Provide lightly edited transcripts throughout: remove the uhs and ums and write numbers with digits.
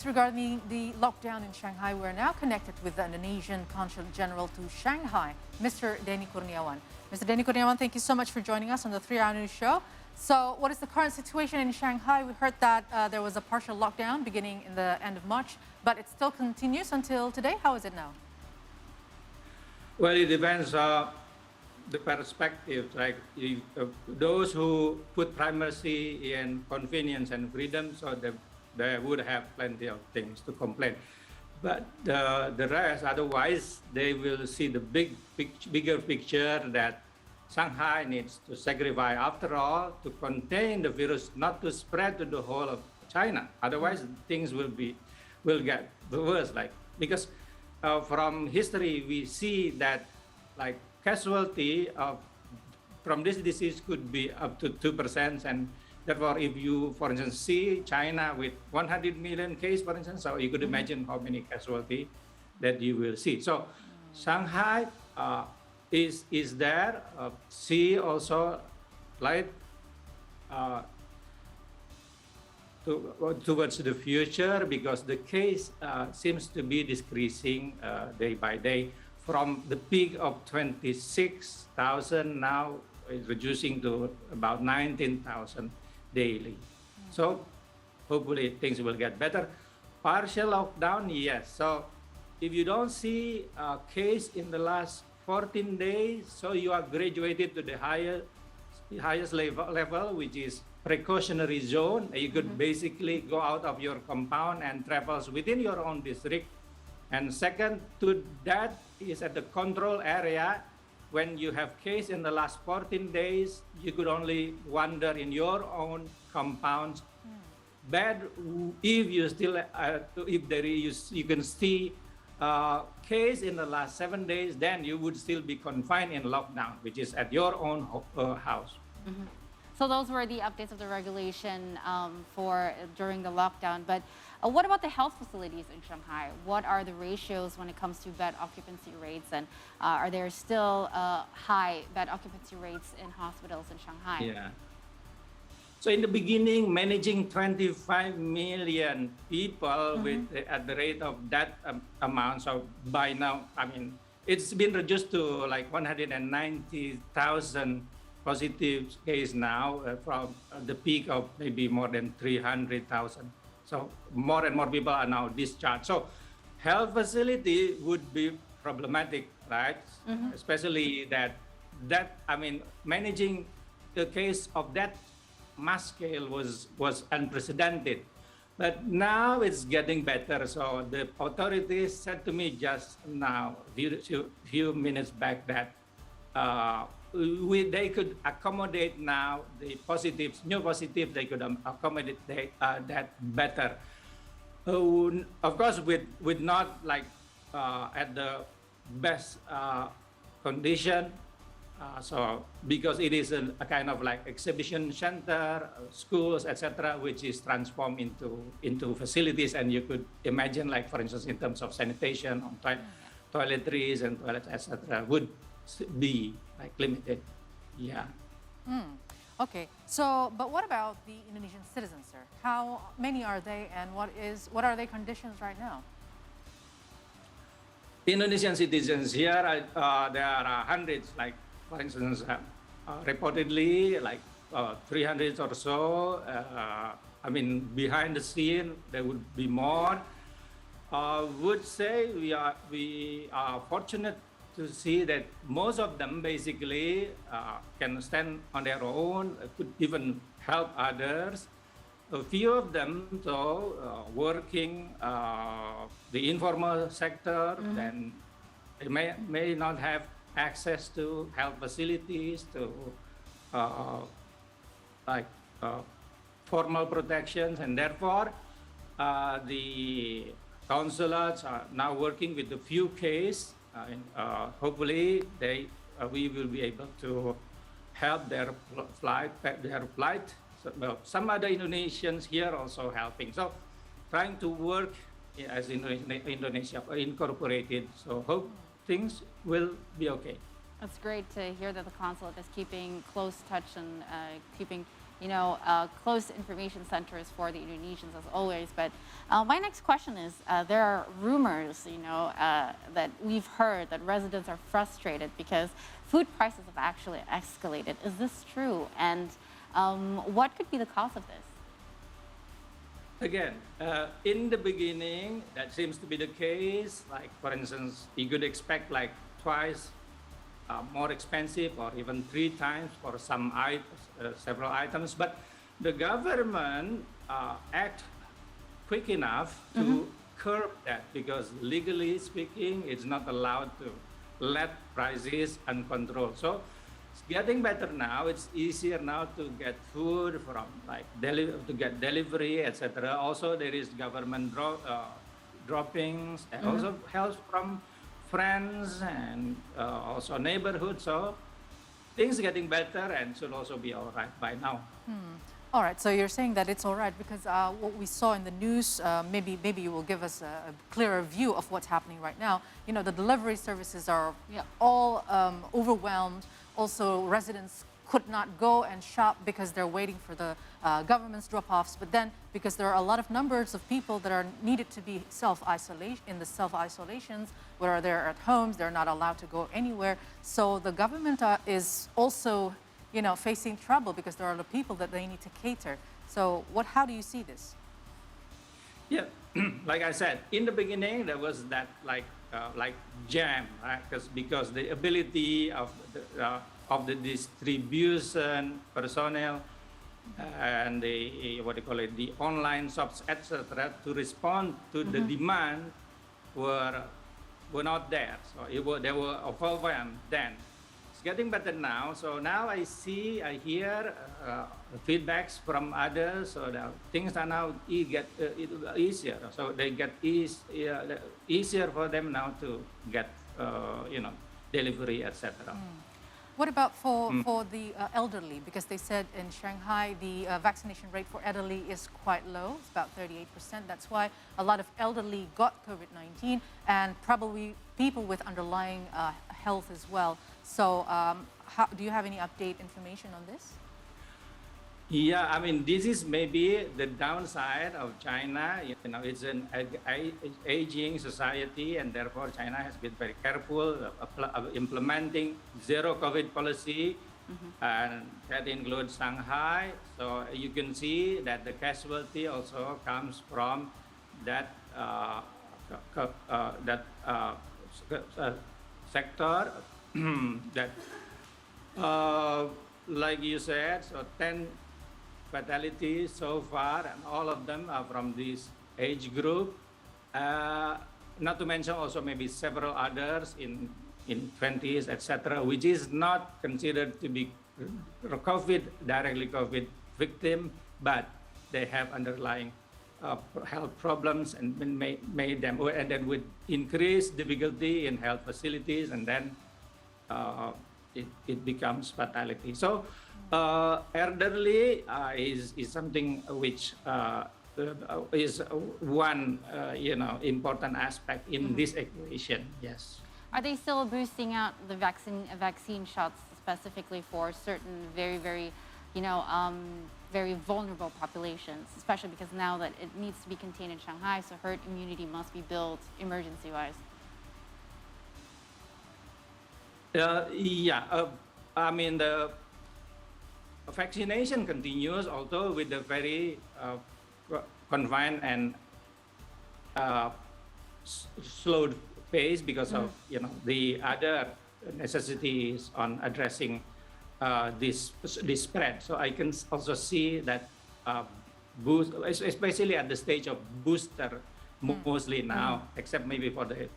updates regarding the lockdown in Shanghai. We're now connected with the Indonesian Consul General to Shanghai, Mr. Denny Kurniawan. Mr. Denny Kurniawan, thank you so much for joining us on the 3-Hour News Show. So what is the current situation in Shanghai? We heard that there was a partial lockdown beginning in the end of March, but it still continues until today. How is it now? Well, it depends on the perspective. Like those who put primacy in convenience and freedom, so they would have plenty of things to complain. But the rest, otherwise, they will see the bigger picture that Shanghai needs to sacrifice, after all, to contain the virus, not to spread to the whole of China. Otherwise, things will get worse. Because from history, we see that casualty from this disease could be up to 2%, and therefore, if you, for instance, see China with 100 million cases, for instance, so you could imagine how many casualty that you will see. So Shanghai is there. See also towards the future, because the case seems to be decreasing day by day. From the peak of 26,000, now it's reducing to about 19,000 daily. So hopefully things will get better. Partial lockdown, yes. So if you don't see a case in the last 14 days, so you are graduated to the highest level, which is precautionary zone. You could basically go out of your compound and travels within your own district. And second to that is at the control area. When you have case in the last 14 days, you could only wander in your own compounds. But if you still, if there is, you can see case in the last 7 days, then you would still be confined in lockdown, which is at your own house. So those were the updates of the regulation for during the lockdown. But what about the health facilities in Shanghai? What are the ratios when it comes to bed occupancy rates? And are there still high bed occupancy rates in hospitals in Shanghai? Yeah. So in the beginning, managing 25 million people at the rate of that amount. So by now, I mean, it's been reduced to like 190,000 positive case now from the peak of maybe more than 300,000. So more and more people are now discharged. So health facility would be problematic, right? Especially that I mean, managing the case of that mass scale was unprecedented. But now it's getting better. So the authorities said to me just now, few minutes back, that they could accommodate now the positives, new positives, they could accommodate that better. Of course, with not like at the best condition. So because it is a kind of like exhibition center, schools, etc., which is transformed into facilities, and you could imagine, like for instance, in terms of sanitation, toiletries and toilets, etc., would be like limited. Yeah. Okay. So, but what about the Indonesian citizens, sir? How many are they, and what are their conditions right now? Indonesian citizens here, there are hundreds. Like for instance, reportedly like 300 or so. I mean, behind the scene there would be more. Would say we are fortunate to see that most of them basically can stand on their own, could even help others. A few of them, though, working the informal sector, then they may not have access to health facilities, to formal protections, and therefore the consulates are now working with a few cases. Hopefully, we will be able to help their flight. So, well, some other Indonesians here also helping. So, trying to work as Indonesia incorporated. So, hope things will be okay. It's great to hear that the consulate is keeping close touch and keeping close information centers for the Indonesians as always. But my next question is, there are rumors, that we've heard that residents are frustrated because food prices have actually escalated. Is this true? And what could be the cause of this? Again, in the beginning, that seems to be the case. Like, for instance, you could expect like twice more expensive or even 3 times for some several items. But the government act quick enough to curb that, because legally speaking, it's not allowed to let prices uncontrolled. So it's getting better now. It's easier now to get food from like to get delivery, etc. Also, there is government droppings, and also help from friends and also neighborhood. So things are getting better and should also be all right by now. All right, so you're saying that it's all right because what we saw in the news, maybe you will give us a clearer view of what's happening right now. The delivery services are all overwhelmed. Also, residents could not go and shop because they're waiting for the government's drop-offs. But then, because there are a lot of numbers of people that are needed to be in the self-isolations, where they're at homes, they're not allowed to go anywhere. So the government is also, facing trouble because there are the people that they need to cater. So how do you see this? Yeah, like I said, in the beginning, there was that like jam, right? Because the ability of the distribution personnel and the online shops, etc., to respond to the demand were not there. So they were overwhelmed then. It's getting better now. So now I hear feedbacks from others. So that things are now get easier. So they get easier for them now to get delivery, etc. What about for the elderly? Because they said in Shanghai, the vaccination rate for elderly is quite low. It's about 38%. That's why a lot of elderly got COVID-19, and probably people with underlying health as well. So do you have any update information on this? Yeah, I mean, this is maybe the downside of China. It's an aging society, and therefore China has been very careful of implementing zero COVID policy, and that includes Shanghai. So you can see that the casualty also comes from that sector that, like you said, so 10 fatalities so far, and all of them are from this age group. Not to mention also maybe several others in 20s, etc., which is not considered to be directly COVID victim, but they have underlying health problems and made them, and then with increased difficulty in health facilities, and then it becomes fatality. So elderly is something which is one important aspect in this equation. Yes. Are they still boosting out the vaccine shots specifically for certain very, very, very vulnerable populations, especially because now that it needs to be contained in Shanghai, so herd immunity must be built emergency-wise? I mean, the vaccination continues, although with a very confined and slowed pace because of the other necessities on addressing this spread. So I can also see that boost, especially at the stage of booster, mostly now, except maybe for the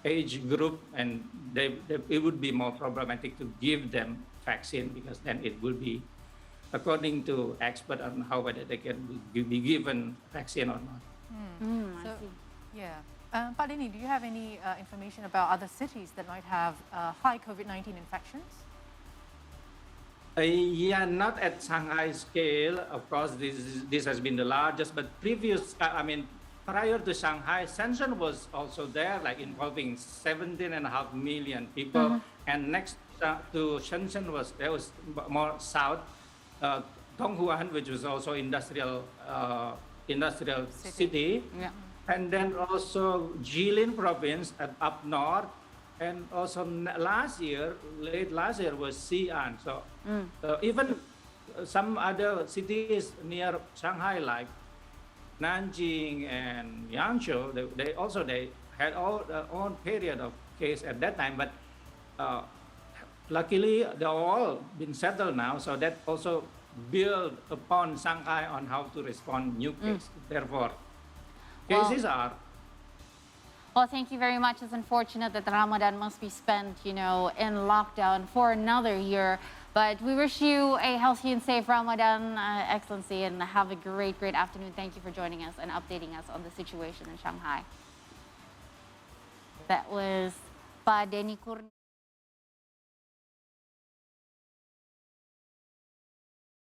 age group, and it would be more problematic to give them vaccine, because then it will be according to experts on how whether they can be given vaccine or not. I see. Yeah. Pak Denny, do you have any information about other cities that might have high COVID-19 infections? Yeah, not at Shanghai scale. Of course, this has been the largest, but prior to Shanghai, Shenzhen was also there, like involving 17.5 million people. And next to Shenzhen was more south, uh, Dongguan, which was also industrial city. Yeah. And then also Jilin province up north, and also late last year was Xi'an. So even some other cities near Shanghai, like Nanjing and Yangzhou, they had all their own period of case at that time, but luckily they're all been settled now. So that also build upon Shanghai on how to respond new case. Therefore, cases are. Well, thank you very much. It's unfortunate that Ramadan must be spent, in lockdown for another year. But we wish you a healthy and safe Ramadan, Excellency, and have a great afternoon. Thank you for joining us and updating us on the situation in Shanghai. That was Pa Denny Kurnia.